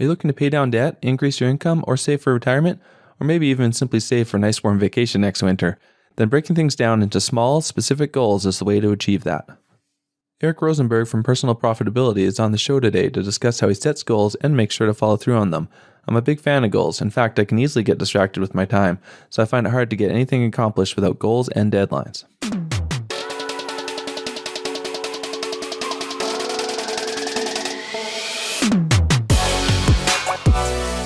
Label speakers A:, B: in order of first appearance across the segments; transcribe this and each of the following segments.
A: Are you looking to pay down debt, increase your income, or save for retirement? Or maybe even simply save for a nice warm vacation next winter? Then breaking things down into small, specific goals is the way to achieve that. Eric Rosenberg from Personal Profitability is on the show today to discuss how he sets goals and makes sure to follow through on them. I'm a big fan of goals. In fact, I can easily get distracted with my time, so I find it hard to get anything accomplished without goals and deadlines.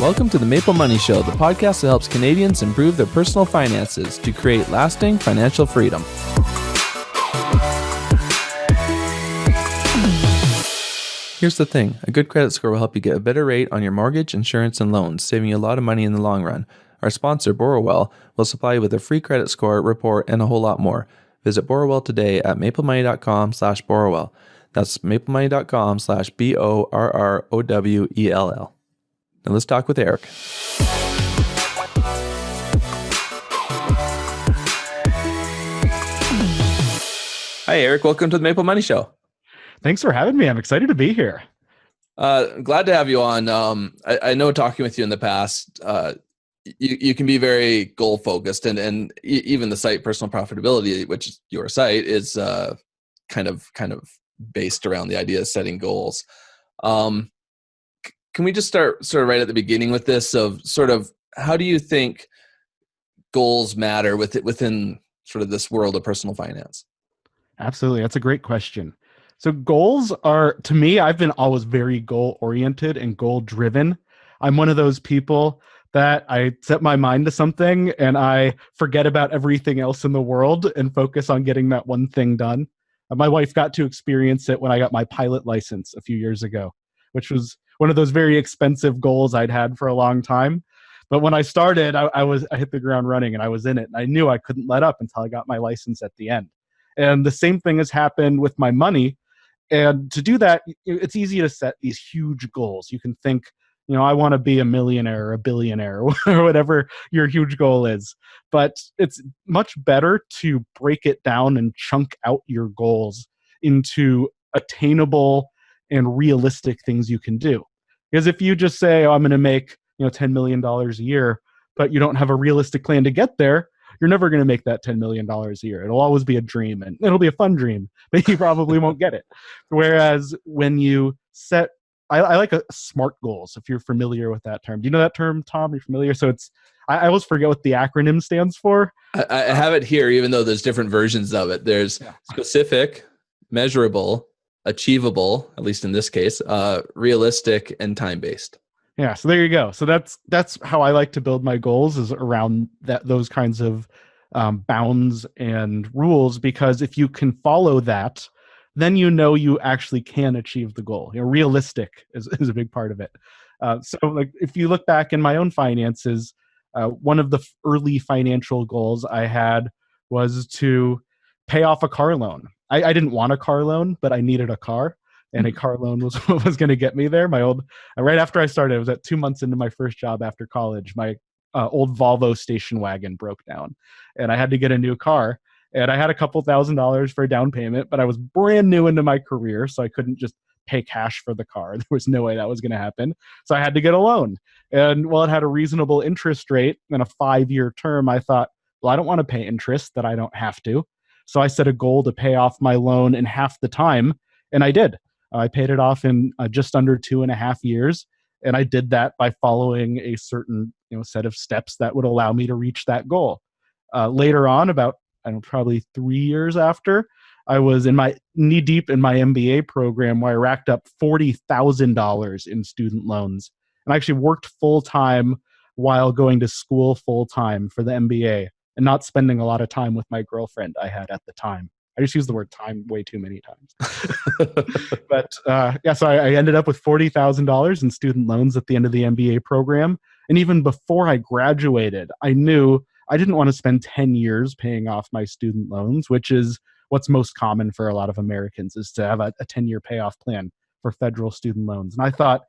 A: Welcome to the MapleMoney Show, the podcast that helps Canadians improve their personal finances to create lasting financial freedom. Here's the thing, a good credit score will help you get a better rate on your mortgage, insurance, and loans, saving you a lot of money in the long run. Our sponsor, Borrowell, will supply you with a free credit score, report, and a whole lot more. Visit Borrowell today at maplemoney.com/Borrowell. That's maplemoney.com/BORROWELL. Now let's talk with Eric. Hi, Eric. Welcome to the Maple Money Show.
B: Thanks for having me. I'm excited to be here.
A: Glad to have you on. I know talking with you in the past, you can be very goal focused, and even the site Personal Profitability, which is your site, is kind of based around the idea of setting goals. Can we just start sort of right at the beginning with this of sort of how do you think goals matter within sort of this world of personal finance?
B: Absolutely. That's a great question. So goals are, to me, I've been always very goal oriented and goal driven. I'm one of those people that I set my mind to something and I forget about everything else in the world and focus on getting that one thing done. My wife got to experience it when I got my pilot license a few years ago, which was one of those very expensive goals I'd had for a long time. But when I started, I hit the ground running and I was in it. And I knew I couldn't let up until I got my license at the end. And the same thing has happened with my money. And to do that, it's easy to set these huge goals. You can think, I want to be a millionaire or a billionaire or whatever your huge goal is. But it's much better to break it down and chunk out your goals into attainable and realistic things you can do. Because if you just say, I'm going to make $10 million a year, but you don't have a realistic plan to get there, you're never going to make that $10 million a year. It'll always be a dream, and it'll be a fun dream, but you probably won't get it. Whereas when you set, I like a SMART goals, if you're familiar with that term. Do you know that term, Tom? Are you familiar? So I always forget what the acronym stands for.
A: I have it here, even though there's different versions of it. There's specific, measurable, achievable, at least in this case, realistic, and time-based.
B: Yeah, so there you go. So that's how I like to build my goals, is around those kinds of bounds and rules, because if you can follow that, then you actually can achieve the goal. Realistic is a big part of it. So like if you look back in my own finances, one of the early financial goals I had was to pay off a car loan. I didn't want a car loan, but I needed a car, and a car loan was what was going to get me there. Right after I started, I was at 2 months into my first job after college. My old Volvo station wagon broke down, and I had to get a new car. And I had a couple $1,000s for a down payment, but I was brand new into my career, so I couldn't just pay cash for the car. There was no way that was going to happen. So I had to get a loan. And while it had a reasonable interest rate and a 5-year term, I thought, well, I don't want to pay interest that I don't have to. So I set a goal to pay off my loan in half the time, and I did. I paid it off in just under 2.5 years, and I did that by following a certain set of steps that would allow me to reach that goal. Later on, about probably 3 years after, I was knee deep in my MBA program, where I racked up $40,000 in student loans, and I actually worked full time while going to school full time for the MBA, and not spending a lot of time with my girlfriend I had at the time. I just used the word time way too many times. But so I ended up with $40,000 in student loans at the end of the MBA program. And even before I graduated, I knew I didn't want to spend 10 years paying off my student loans, which is what's most common for a lot of Americans, is to have a 10-year payoff plan for federal student loans. And I thought,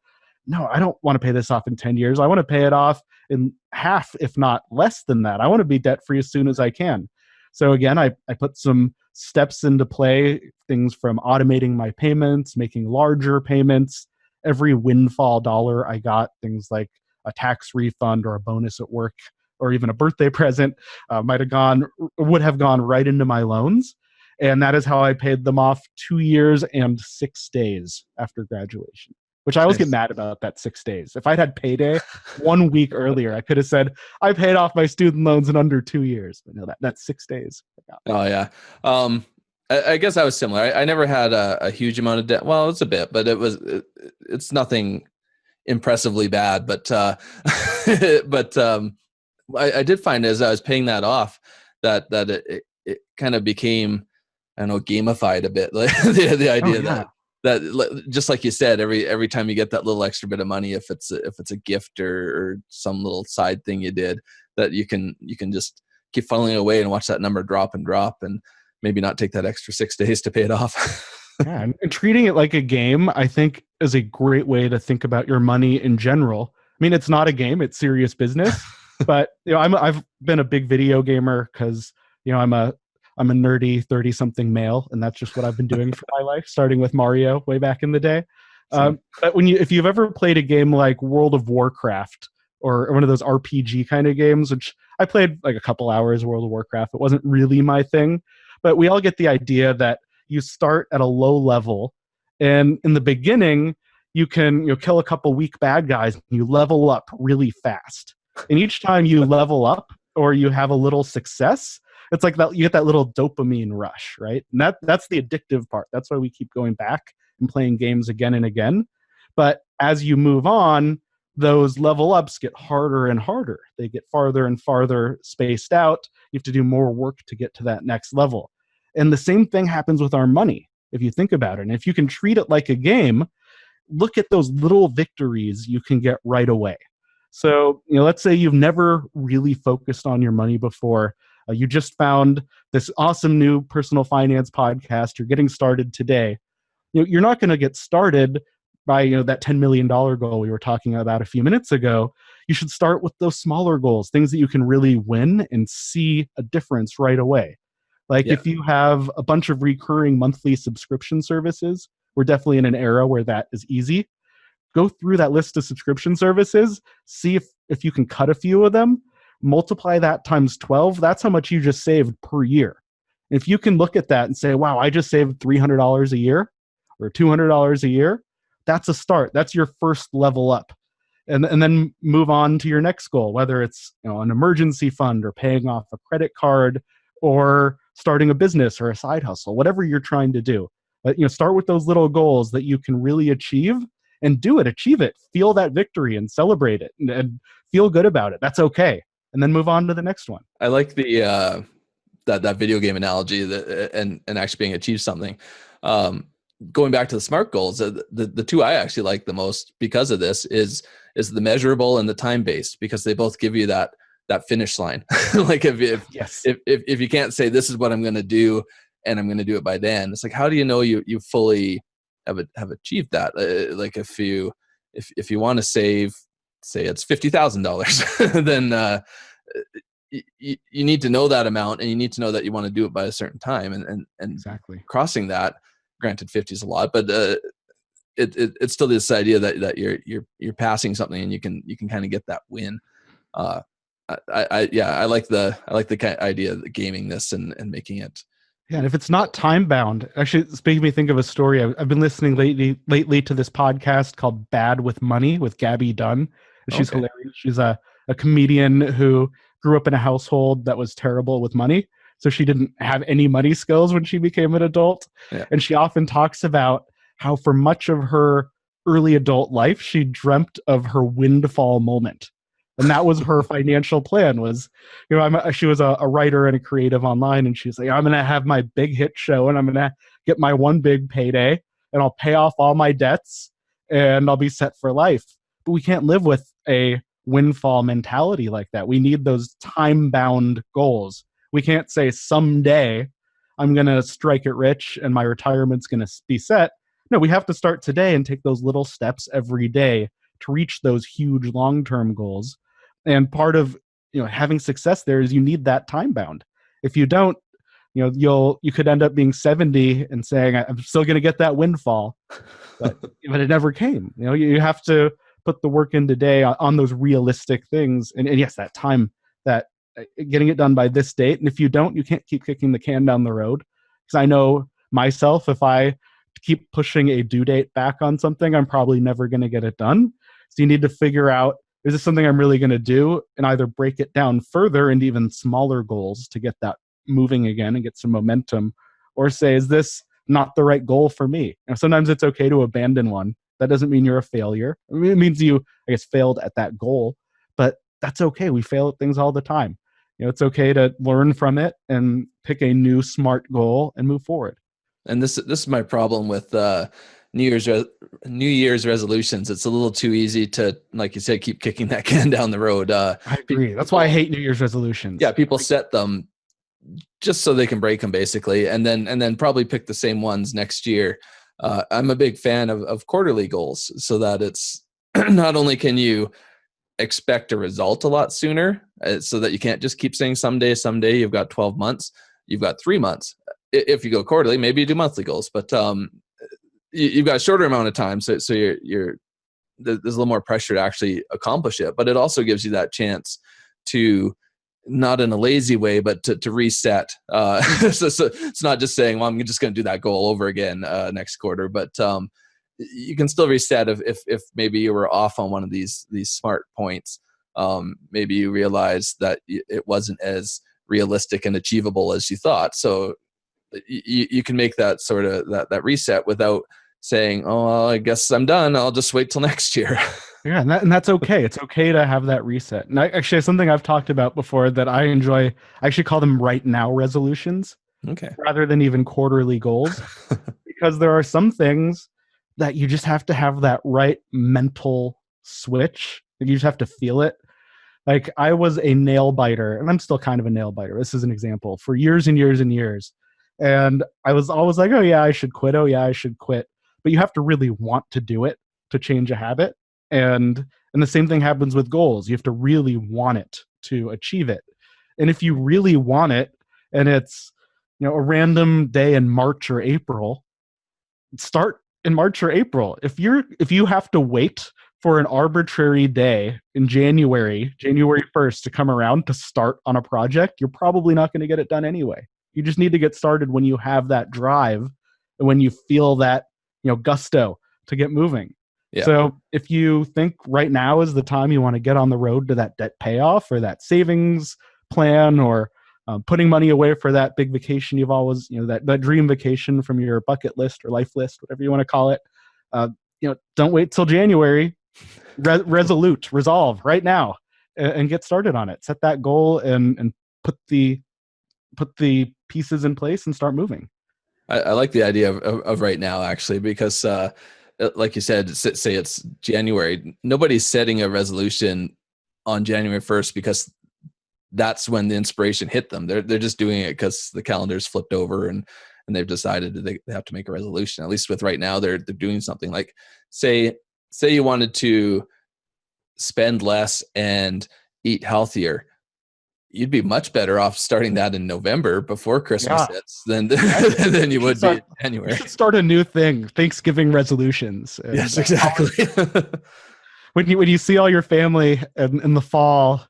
B: no, I don't want to pay this off in 10 years. I want to pay it off in half, if not less than that. I want to be debt-free as soon as I can. So again, I put some steps into play, things from automating my payments, making larger payments, every windfall dollar I got, things like a tax refund or a bonus at work or even a birthday present, would have gone right into my loans. And that is how I paid them off 2 years and 6 days after graduation, which I always get
A: Nice.
B: mad about that 6 days. If I'd had payday 1 week earlier, I could have said, I paid off my student loans in under 2 years. But no, that's 6 days.
A: Oh yeah. I guess I was similar. I never had a huge amount of debt. Well, it's a bit, but it's nothing impressively bad. But but I did find as I was paying that off that it kind of became, I don't know, gamified a bit. Like the idea that just like you said, every time you get that little extra bit of money, if it's a gift or some little side thing you did, that you can just keep funneling away and watch that number drop and maybe not take that extra 6 days to pay it off.
B: Yeah, and treating it like a game, I think, is a great way to think about your money in general. I mean, it's not a game; it's serious business. But I've been a big video gamer because I'm a nerdy 30-something male, and that's just what I've been doing for my life, starting with Mario way back in the day. But if you've ever played a game like World of Warcraft or one of those RPG kind of games, which I played like a couple hours of World of Warcraft, it wasn't really my thing, but we all get the idea that you start at a low level, and in the beginning, you can kill a couple weak bad guys, and you level up really fast. And each time you level up or you have a little success, it's like that you get that little dopamine rush, right? And that's the addictive part. That's why we keep going back and playing games again and again. But as you move on, those level ups get harder and harder. They get farther and farther spaced out. You have to do more work to get to that next level. And the same thing happens with our money, if you think about it. And if you can treat it like a game, look at those little victories you can get right away. So, let's say you've never really focused on your money before. You just found this awesome new personal finance podcast. You're getting started today. You're not going to get started by that $10 million goal we were talking about a few minutes ago. You should start with those smaller goals, things that you can really win and see a difference right away. Like if you have a bunch of recurring monthly subscription services, we're definitely in an era where that is easy. Go through that list of subscription services, see if you can cut a few of them, multiply that times 12. That's how much you just saved per year. If you can look at that and say, wow, I just saved $300 a year or $200 a year, that's a start. That's your first level up. And then move on to your next goal, whether it's an emergency fund or paying off a credit card or starting a business or a side hustle, whatever you're trying to do. But start with those little goals that you can really achieve and do it, achieve it, feel that victory and celebrate it and feel good about it. That's okay. And then move on to the next one.
A: I like the that video game analogy and actually being achieved something. Going back to the SMART goals, the two I actually like the most because of this is the measurable and the time based, because they both give you that finish line. Like if you can't say this is what I'm going to do and I'm going to do it by then, it's like, how do you know you fully have achieved that? Like if you want to save, say it's $50,000, then you need to know that amount, and you need to know that you want to do it by a certain time, and
B: Exactly.
A: crossing that, granted 50 is a lot, but it's still this idea that you're passing something and you can kind of get that win. I like the kind of idea of gaming this and making it.
B: Yeah, and if it's not time bound, actually, it's making me think of a story. I've been listening lately to this podcast called Bad with Money with Gabby Dunn. She's hilarious. She's a comedian who grew up in a household that was terrible with money. So she didn't have any money skills when she became an adult. Yeah. And she often talks about how for much of her early adult life, she dreamt of her windfall moment. And that was her financial plan was, she was a writer and a creative online. And she's like, I'm going to have my big hit show and I'm going to get my one big payday and I'll pay off all my debts and I'll be set for life. But we can't live with a windfall mentality like that. We need those time-bound goals. We can't say someday I'm going to strike it rich and my retirement's going to be set. No, we have to start today and take those little steps every day to reach those huge long-term goals. And part of having success there is you need that time bound. If you don't, you could end up being 70 and saying, I'm still going to get that windfall, but it never came. You have to put the work in today on those realistic things. And yes, that time, that getting it done by this date. And if you don't, you can't keep kicking the can down the road. Because I know myself, if I keep pushing a due date back on something, I'm probably never going to get it done. So you need to figure out, is this something I'm really going to do? And either break it down further into even smaller goals to get that moving again and get some momentum, or say, is this not the right goal for me? Sometimes it's okay to abandon one. That doesn't mean you're a failure. I mean, it means you, I guess, failed at that goal, but that's okay. We fail at things all the time. It's okay to learn from it and pick a new smart goal and move forward.
A: And this is my problem with New Year's resolutions. It's a little too easy to, like you said, keep kicking that can down the road.
B: I agree. That's why I hate New Year's resolutions.
A: Yeah, people set them just so they can break them, basically, and then probably pick the same ones next year. I'm a big fan of quarterly goals, so that it's not only can you expect a result a lot sooner, so that you can't just keep saying someday. You've got 12 months, you've got 3 months. If you go quarterly, maybe you do monthly goals, but you've got a shorter amount of time, so you're there's a little more pressure to actually accomplish it. But it also gives you that chance to, not in a lazy way, but to reset. So it's not just saying, well, I'm just going to do that goal over again next quarter, but you can still reset if maybe you were off on one of these smart points. Maybe you realized that it wasn't as realistic and achievable as you thought. So you can make that sort of that reset without saying, oh, well, I guess I'm done, I'll just wait till next year.
B: Yeah, and that's okay. It's okay to have that reset. And actually, something I've talked about before that I enjoy, I actually call them right now resolutions,
A: Okay.
B: rather than even quarterly goals, because there are some things that you just have to have that right mental switch. You just have to feel it. Like, I was a nail biter, and I'm still kind of a nail biter. This is an example, for years and years and years. And I was always like, oh yeah, I should quit. Oh yeah, I should quit. But you have to really want to do it to change a habit. And the same thing happens with goals. You have to really want it to achieve it. And if you really want it, and it's a random day in March or April, start in March or April. If you have to wait for an arbitrary day in January 1st to come around to start on a project, you're probably not going to get it done anyway. You just need to get started when you have that drive and when you feel that gusto to get moving. Yeah. So if you think right now is the time you want to get on the road to that debt payoff, or that savings plan, or putting money away for that big vacation you've always, that dream vacation from your bucket list or life list, whatever you want to call it, don't wait till January. Resolve right now and get started on it. Set that goal and put the pieces in place and start moving.
A: I like the idea of right now, actually, because like you said, say it's January. Nobody's setting a resolution on January 1st because that's when the inspiration hit them. They're just doing it because the calendar's flipped over and they've decided that they have to make a resolution. At least with right now, they're doing something. Like say you wanted to spend less and eat healthier. You'd be much better off starting that in November before Christmas hits than you would be in January.
B: You should start a new thing, Thanksgiving resolutions.
A: Yes, exactly.
B: When you see all your family in the fall,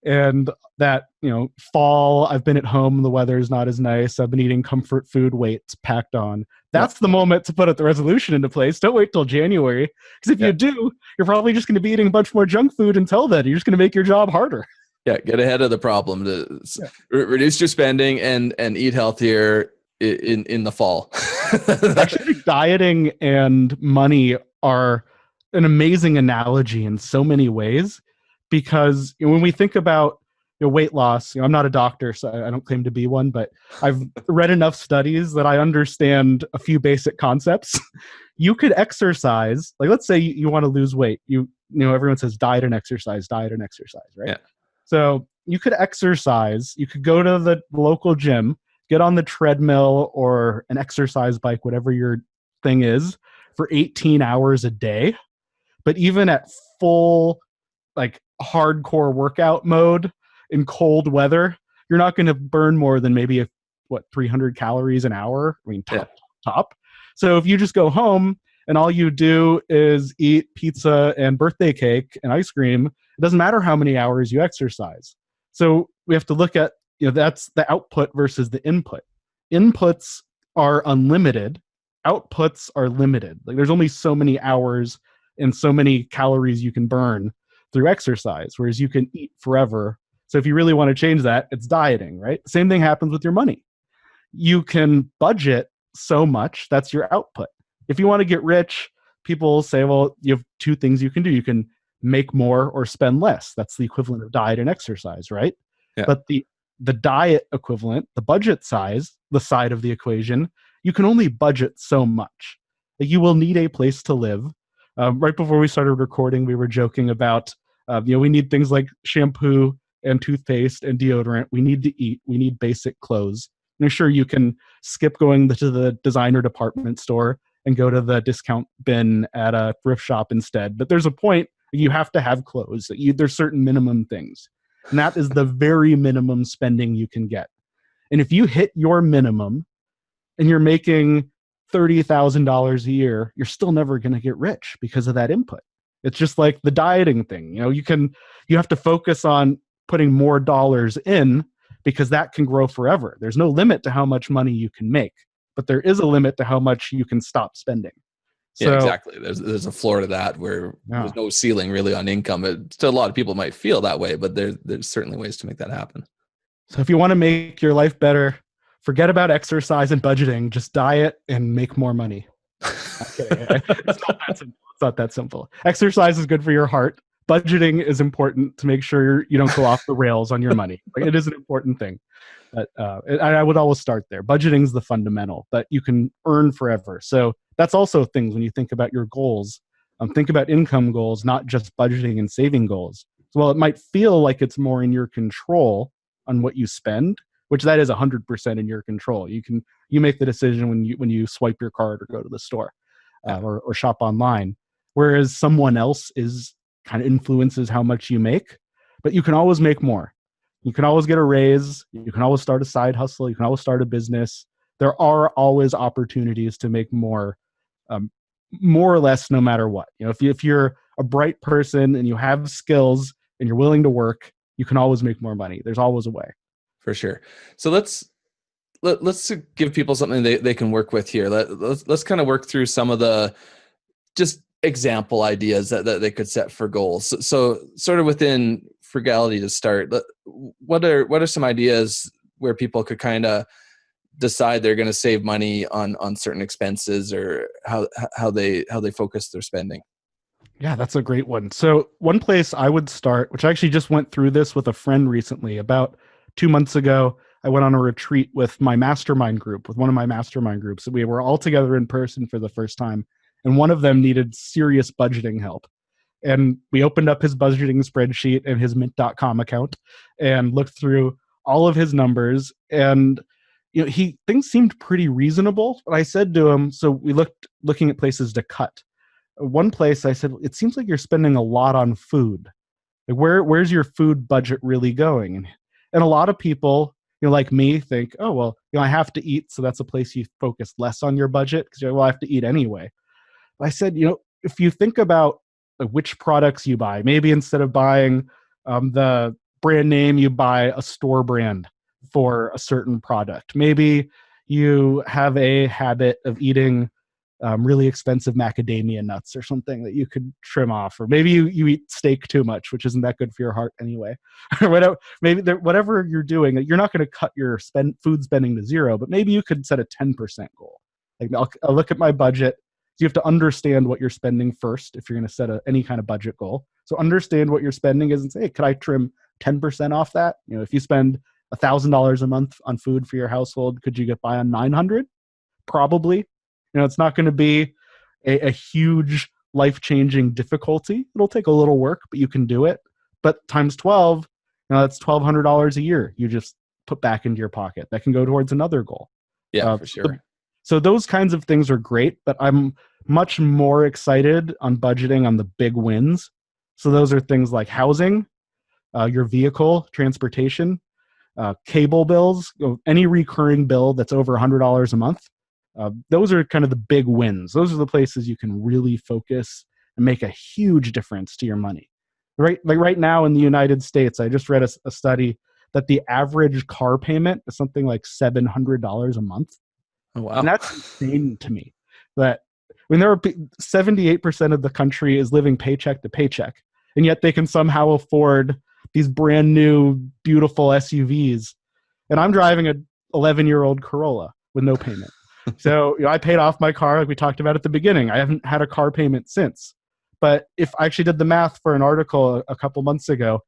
B: and that fall, I've been at home, the weather's not as nice, I've been eating comfort food, weights packed on. That's the moment to put the resolution into place. Don't wait till January, because if you do, you're probably just going to be eating a bunch more junk food until then. You're just going to make your job harder.
A: Yeah, get ahead of the problem to reduce your spending and eat healthier in the fall.
B: Actually, dieting and money are an amazing analogy in so many ways, because when we think about weight loss, I'm not a doctor, so I don't claim to be one, but I've read enough studies that I understand a few basic concepts. You could exercise, like let's say you want to lose weight. Everyone says diet and exercise, right? Yeah. So you could exercise, you could go to the local gym, get on the treadmill or an exercise bike, whatever your thing is, for 18 hours a day. But even at full, like hardcore workout mode in cold weather, you're not going to burn more than maybe what, 300 calories an hour. I mean,
A: Yeah.
B: top. So if you just go home and all you do is eat pizza and birthday cake and ice cream, it doesn't matter how many hours you exercise. So we have to look at, that's the output versus the input. Inputs are unlimited, outputs are limited. Like there's only so many hours and so many calories you can burn through exercise, whereas you can eat forever. So if you really want to change that, it's dieting, right? Same thing happens with your money. You can budget so much, that's your output. If you want to get rich, people say, well, you have two things you can do. You can make more or spend less. That's the equivalent of diet and exercise, right?
A: Yeah.
B: But the diet equivalent, the budget size, the side of the equation, you can only budget so much. Like you will need a place to live. Right before we started recording, we were joking about, we need things like shampoo and toothpaste and deodorant. We need to eat. We need basic clothes. And sure, you can skip going to the designer department store and go to the discount bin at a thrift shop instead. But there's a point you have to have clothes. There's certain minimum things. And that is the very minimum spending you can get. And if you hit your minimum and you're making $30,000 a year, you're still never going to get rich because of that input. It's just like the dieting thing. You have to focus on putting more dollars in because that can grow forever. There's no limit to how much money you can make, but there is a limit to how much you can stop spending.
A: Yeah, exactly. There's a floor to that where there's no ceiling really on income. Still, a lot of people might feel that way, but there's certainly ways to make that happen.
B: So if you want to make your life better, forget about exercise and budgeting. Just diet and make more money. Okay, it's not that simple. Exercise is good for your heart. Budgeting is important to make sure you don't go off the rails on your money. It is an important thing. But I would always start there. Budgeting is the fundamental, but you can earn forever. So that's also things when you think about your goals. Think about income goals, not just budgeting and saving goals. So while it might feel like it's more in your control on what you spend, which that is 100% in your control. You make the decision when you swipe your card or go to the store or shop online. Whereas someone else kind of influences how much you make, but you can always make more. You can always get a raise. You can always start a side hustle. You can always start a business. There are always opportunities to make more or less, no matter what. If you're a bright person and you have skills and you're willing to work, you can always make more money. There's always a way.
A: For sure. So let's give people something they can work with here. Let's kind of work through some of the just example ideas that they could set for goals. So sort of within frugality to start, what are some ideas where people could kind of decide they're going to save money on certain expenses, or how they focus their spending?
B: Yeah, that's a great one. So one place I would start, which I actually just went through this with a friend recently, about 2 months ago, I went on a retreat with one of my mastermind groups. We were all together in person for the first time, and one of them needed serious budgeting help. And we opened up his budgeting spreadsheet and his mint.com account and looked through all of his numbers. And things seemed pretty reasonable. But I said to him, so we looking at places to cut. One place I said, it seems like you're spending a lot on food. Like where's your food budget really going? And a lot of people, like me, think, oh, well, I have to eat. So that's a place you focus less on your budget because I have to eat anyway. But I said, if you think about which products you buy, maybe instead of buying the brand name, you buy a store brand for a certain product. Maybe you have a habit of eating really expensive macadamia nuts or something that you could trim off, or maybe you eat steak too much, which isn't that good for your heart anyway, or whatever. Maybe whatever you're doing, you're not going to cut your food spending to zero, but maybe you could set a 10% goal. Like I'll look at my budget. So you have to understand what you're spending first if you're going to set any kind of budget goal. So understand what your spending is and say, hey, could I trim 10% off that? If you spend $1,000 a month on food for your household, could you get by on 900? Probably. It's not going to be a huge life-changing difficulty. It'll take a little work, but you can do it. But times 12, that's $1,200 a year you just put back into your pocket. That can go towards another goal.
A: Yeah, for sure.
B: So those kinds of things are great, but I'm much more excited on budgeting on the big wins. So those are things like housing, your vehicle, transportation. cable bills, any recurring bill that's over $100 a month. Those are kind of the big wins. Those are the places you can really focus and make a huge difference to your money. Right, like right now in the United States, I just read a study that the average car payment is something like $700 a month.
A: Oh,
B: And
A: wow.
B: that's insane to me. That when there are 78% of the country is living paycheck to paycheck, and yet they can somehow afford these brand new, beautiful SUVs. And I'm driving a 11-year-old Corolla with no payment. So I paid off my car like we talked about at the beginning. I haven't had a car payment since. But if I actually did the math for an article a couple months ago,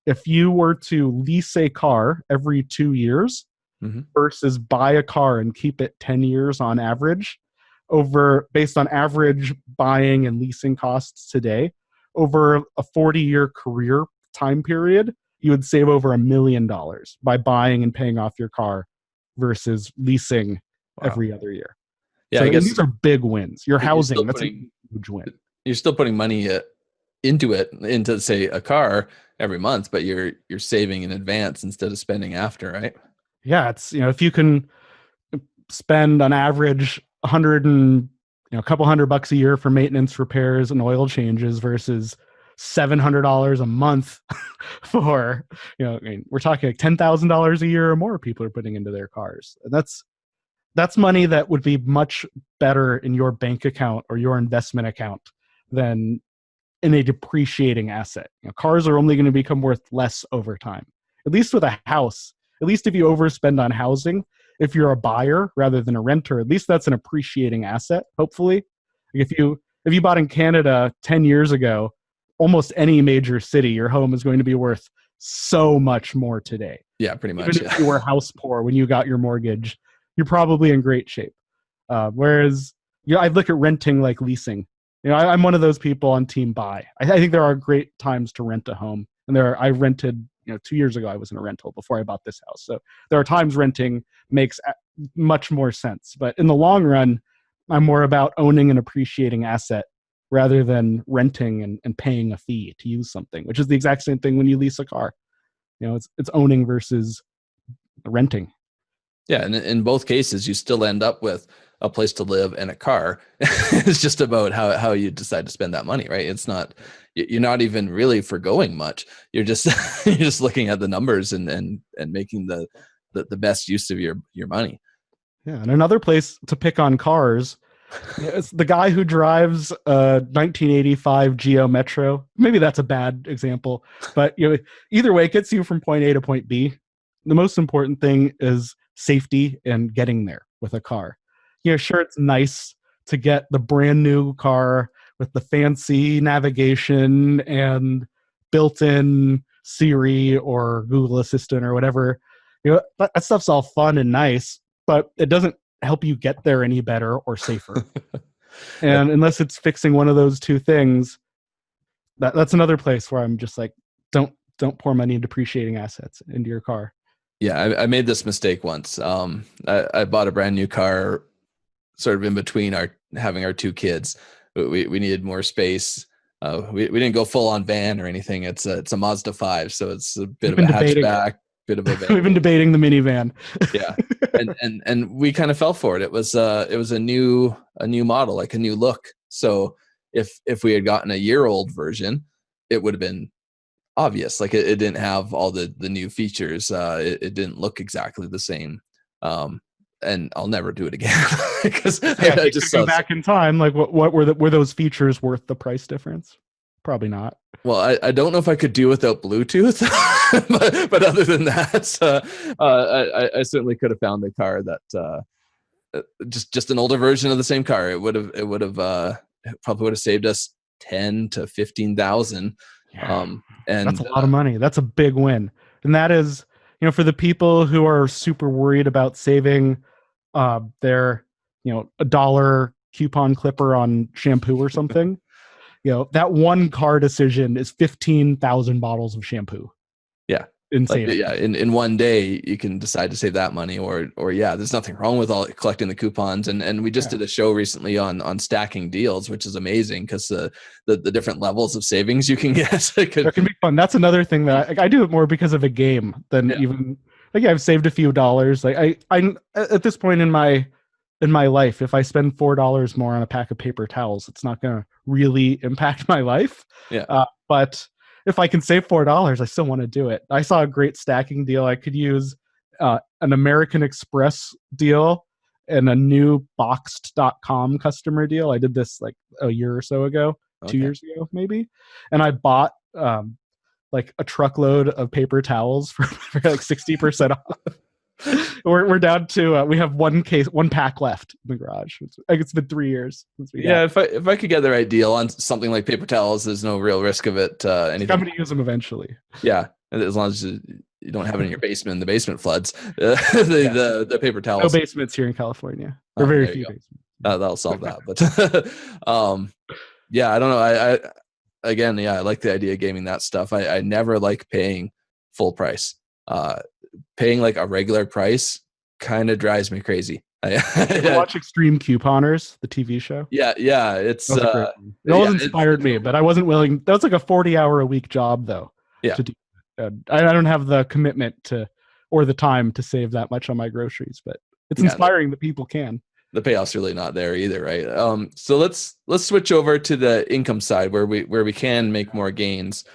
B: if you were to lease a car every 2 years versus buy a car and keep it 10 years on average, based on average buying and leasing costs today, over a 40-year career time period, you would save over $1 million by buying and paying off your car versus leasing every other year.
A: Yeah,
B: So
A: I guess
B: these are big wins. Your housing, that's a huge win.
A: You're still putting money into say a car every month, but you're saving in advance instead of spending after, right?
B: Yeah, it's if you can spend on average a couple $100 a year for maintenance, repairs, and oil changes versus $700 a month for we're talking like $10,000 a year or more people are putting into their cars. And that's money that would be much better in your bank account or your investment account than in a depreciating asset. Cars are only going to become worth less over time. At least with a house, at least if you overspend on housing, if you're a buyer rather than a renter, at least that's an appreciating asset, hopefully. If you bought in Canada 10 years ago, almost any major city, your home is going to be worth so much more today.
A: Yeah, pretty much.
B: Even if you were house poor when you got your mortgage, you're probably in great shape. Whereas I look at renting like leasing. I'm one of those people on team buy. I think there are great times to rent a home. And I rented, 2 years ago, I was in a rental before I bought this house. So there are times renting makes much more sense. But in the long run, I'm more about owning an appreciating asset rather than renting and paying a fee to use something, which is the exact same thing when you lease a car. It's owning versus renting.
A: Yeah, and in both cases, you still end up with a place to live and a car. It's just about how you decide to spend that money, right? It's not, you're not even really forgoing much. You're just you're just looking at the numbers and making the best use of your money.
B: Yeah, and another place to pick on cars, it's the guy who drives a 1985 Geo Metro. Maybe that's a bad example, but either way, it gets you from point A to point B. The most important thing is safety and getting there with a car. Sure, it's nice to get the brand new car with the fancy navigation and built-in Siri or Google Assistant or whatever. That stuff's all fun and nice, but it doesn't help you get there any better or safer. And unless it's fixing one of those two things, that's another place where I'm just like, don't pour money in depreciating assets into your car.
A: Yeah, I made this mistake once. I bought a brand new car sort of in between having our two kids. We needed more space. We didn't go full on van or anything. It's a Mazda 5, so it's a bit of a hatchback, bit of a van.
B: We've been debating the minivan.
A: Yeah, and we kind of fell for it. It was a new model, like a new look. So if we had gotten a year-old version, it would have been obvious. Like it didn't have all the new features. It didn't look exactly the same. And I'll never do it again because I just
B: go back in time. Like what were those features worth the price difference? Probably not.
A: Well, I don't know if I could do without Bluetooth, but other than that, I certainly could have found a car that just an older version of the same car. It probably would have saved us 10 to 15,000. And
B: that's a lot of money. That's a big win. And that is, for the people who are super worried about saving their, $1 coupon clipper on shampoo or something, that one car decision is 15,000 bottles of shampoo.
A: Yeah.
B: Insane.
A: In one day you can decide to save that money or there's nothing wrong with collecting the coupons. And we just did a show recently on stacking deals, which is amazing because the different levels of savings you can get. That
B: can be fun. That's another thing that I do it more because of a game than even like, yeah, I've saved a few dollars. Like I at this point in my life, if I spend $4 more on a pack of paper towels, it's not going to really impact my life.
A: Yeah.
B: But if I can save $4, I still want to do it. I saw a great stacking deal. I could use an American Express deal and a new boxed.com customer deal. I did this like a year or so ago, 2 years ago, maybe. And I bought like a truckload of paper towels for like 60% off. We're down to we have one pack left in the garage. It's been 3 years since we
A: Yeah, if I could get the right deal on something like paper towels, there's no real risk of it. Anything.
B: I'm going to use them eventually.
A: Yeah, as long as you don't have it in your basement. The basement floods. The paper towels.
B: No basements here in California. There are very few basements.
A: That'll solve that. But yeah, I don't know. I like the idea of gaming that stuff. I never like paying full price. Paying like a regular price kind of drives me crazy.
B: Watch Extreme Couponers, the TV show.
A: Yeah, it's
B: it always inspired me, but I wasn't willing. That was like a 40-hour-a-week job, though.
A: Yeah,
B: to do. I don't have the commitment or the time to save that much on my groceries, but it's inspiring that people can.
A: The payoff's really not there either, right? So let's switch over to the income side where we can make more gains.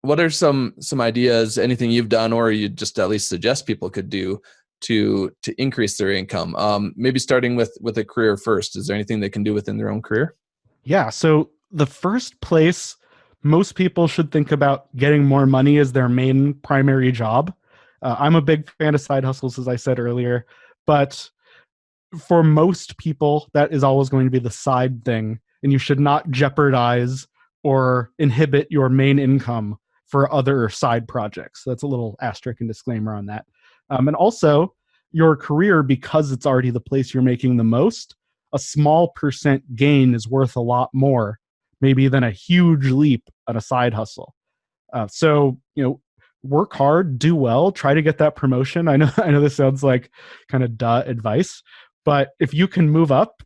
A: What are some ideas, anything you've done or you just at least suggest people could do to increase their income? Maybe starting with a career first. Is there anything they can do within their own career?
B: Yeah. So the first place most people should think about getting more money as their main primary job. I'm a big fan of side hustles, as I said earlier, but for most people, that is always going to be the side thing, and you should not jeopardize or inhibit your main income for other side projects. That's a little asterisk and disclaimer on that. And also, your career, because it's already the place you're making the most, a small percent gain is worth a lot more, maybe, than a huge leap on a side hustle. So, work hard, do well, try to get that promotion. I know this sounds like kind of duh advice, but if you can move up,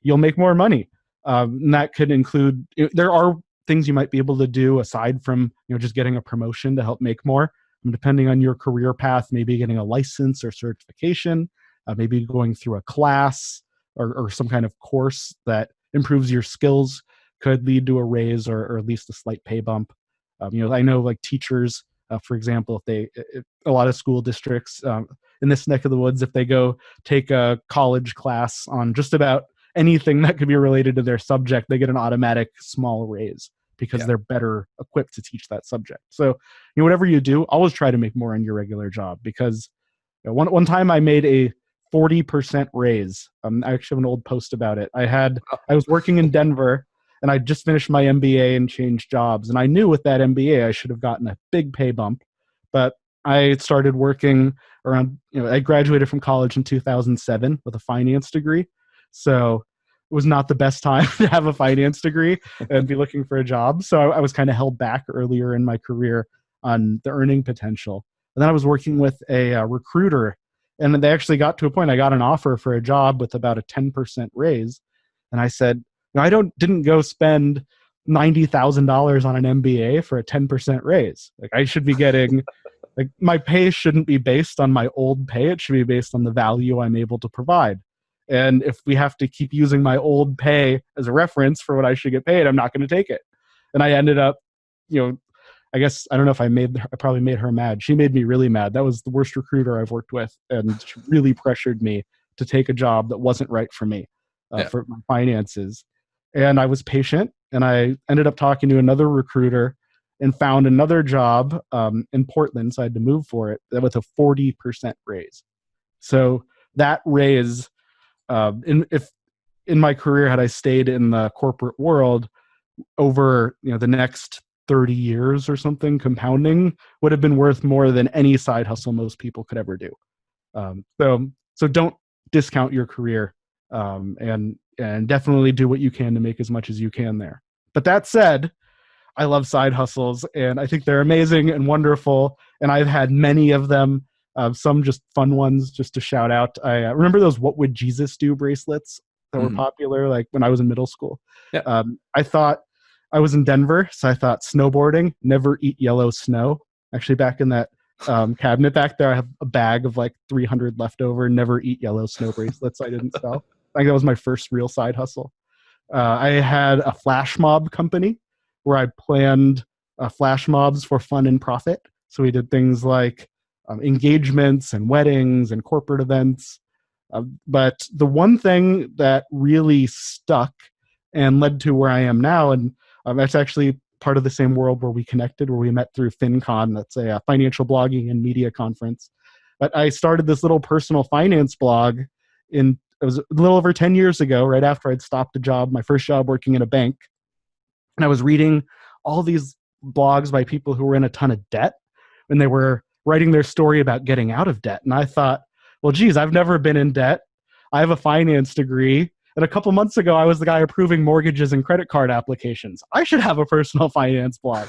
B: you'll make more money. And that could include, there are things you might be able to do aside from just getting a promotion to help make more. Depending on your career path, maybe getting a license or certification, maybe going through a class or some kind of course that improves your skills could lead to a raise or at least a slight pay bump. I know like teachers, for example, if a lot of school districts in this neck of the woods, if they go take a college class on just about anything that could be related to their subject, they get an automatic small raise because they're better equipped to teach that subject. So, whatever you do, always try to make more in your regular job, because one time I made a 40% raise. I actually have an old post about it. I was working in Denver and I just finished my MBA and changed jobs. And I knew with that MBA, I should have gotten a big pay bump, but I started working around, I graduated from college in 2007 with a finance degree. So it was not the best time to have a finance degree and be looking for a job. So I was kind of held back earlier in my career on the earning potential. And then I was working with a recruiter, and they actually got to a point, I got an offer for a job with about a 10% raise. And I said, I didn't go spend $90,000 on an MBA for a 10% raise. Like, I should be getting, like, my pay shouldn't be based on my old pay. It should be based on the value I'm able to provide. And if we have to keep using my old pay as a reference for what I should get paid, I'm not going to take it. And I ended up, I guess, I don't know if I probably made her mad. She made me really mad. That was the worst recruiter I've worked with. And she really pressured me to take a job that wasn't right for me, for my finances. And I was patient, and I ended up talking to another recruiter and found another job in Portland. So I had to move for it with a 40% raise. So that raise, if in my career, had I stayed in the corporate world over the next 30 years or something, compounding, would have been worth more than any side hustle most people could ever do. So don't discount your career, and definitely do what you can to make as much as you can there. But that said, I love side hustles, and I think they're amazing and wonderful, and I've had many of them. Some just fun ones just to shout out. I remember those "What Would Jesus Do" bracelets that were popular, like when I was in middle school. Yeah. I thought, I was in Denver, so I thought snowboarding, never eat yellow snow. Actually, back in that cabinet back there. I have a bag of like 300 leftover never eat yellow snow bracelets I didn't sell. I think that was my first real side hustle. I had a flash mob company where I planned flash mobs for fun and profit. So we did things like engagements and weddings and corporate events. But the one thing that really stuck and led to where I am now, and that's actually part of the same world where we connected, where we met through FinCon. That's a financial blogging and media conference. But I started this little personal finance blog it was a little over 10 years ago, right after I'd stopped a job, my first job working in a bank. And I was reading all these blogs by people who were in a ton of debt, and they were writing their story about getting out of debt. And I thought, well, geez, I've never been in debt. I have a finance degree. And a couple months ago, I was the guy approving mortgages and credit card applications. I should have a personal finance blog.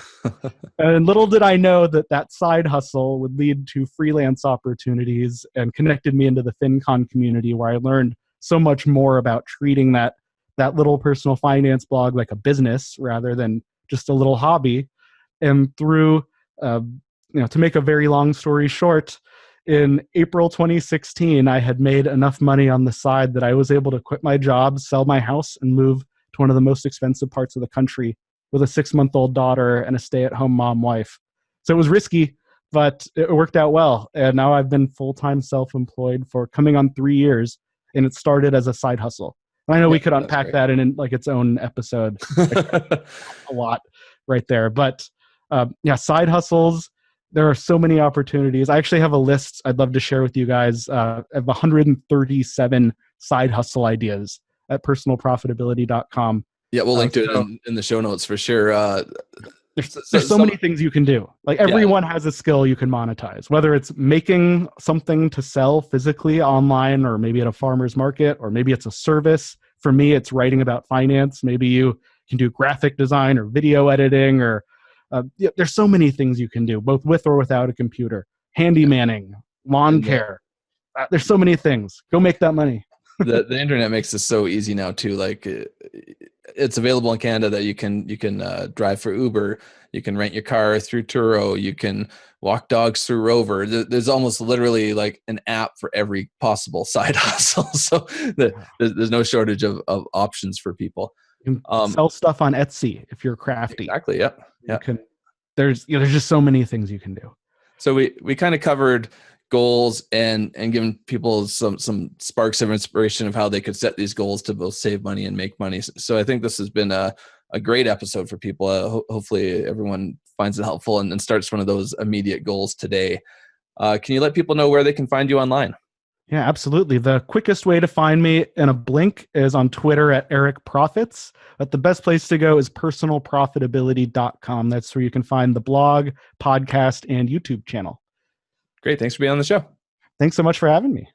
B: And little did I know that side hustle would lead to freelance opportunities and connected me into the FinCon community, where I learned so much more about treating that little personal finance blog like a business rather than just a little hobby. And through, to make a very long story short, in April 2016, I had made enough money on the side that I was able to quit my job, sell my house, and move to one of the most expensive parts of the country with a 6-month-old daughter and a stay-at-home mom wife. So it was risky, but it worked out well. And now I've been full-time self-employed for coming on 3 years, and it started as a side hustle. And I know we could unpack that in like its own episode. A lot right there. But side hustles. There are so many opportunities. I actually have a list I'd love to share with you guys of 137 side hustle ideas at personalprofitability.com.
A: Yeah, we'll link to it in the show notes for sure.
B: There's so many things you can do. Like everyone has a skill you can monetize, whether it's making something to sell physically online, or maybe at a farmer's market, or maybe it's a service. For me, it's writing about finance. Maybe you can do graphic design or video editing, or there's so many things you can do, both with or without a computer. Handymanning, lawn care. There's so many things. Go make that money.
A: the internet makes this so easy now too. Like it's available in Canada that you can drive for Uber. You can rent your car through Turo. You can walk dogs through Rover. There's almost literally like an app for every possible side hustle. So there's no shortage of options for people.
B: You can sell stuff on Etsy if you're crafty.
A: Exactly. Yeah. Yeah.
B: There's just so many things you can do.
A: So we kind of covered goals and given people some sparks of inspiration of how they could set these goals to both save money and make money. So I think this has been a great episode for people. Hopefully everyone finds it helpful and starts one of those immediate goals today. Can you let people know where they can find you online?
B: Yeah, absolutely. The quickest way to find me in a blink is on Twitter at Eric Profits. But the best place to go is personalprofitability.com. That's where you can find the blog, podcast, and YouTube channel.
A: Great. Thanks for being on the show.
B: Thanks so much for having me.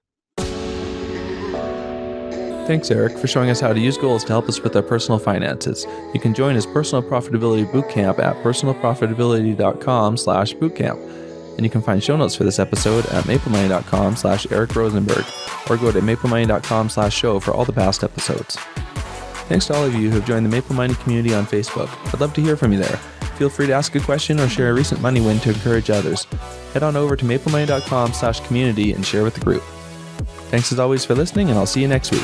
A: Thanks, Eric, for showing us how to use goals to help us with our personal finances. You can join his Personal Profitability Bootcamp at personalprofitability.com/bootcamp. And you can find show notes for this episode at MapleMoney.com/Eric Rosenberg, or go to MapleMoney.com/show for all the past episodes. Thanks to all of you who have joined the MapleMoney community on Facebook. I'd love to hear from you there. Feel free to ask a question or share a recent money win to encourage others. Head on over to MapleMoney.com/community and share with the group. Thanks as always for listening, and I'll see you next week.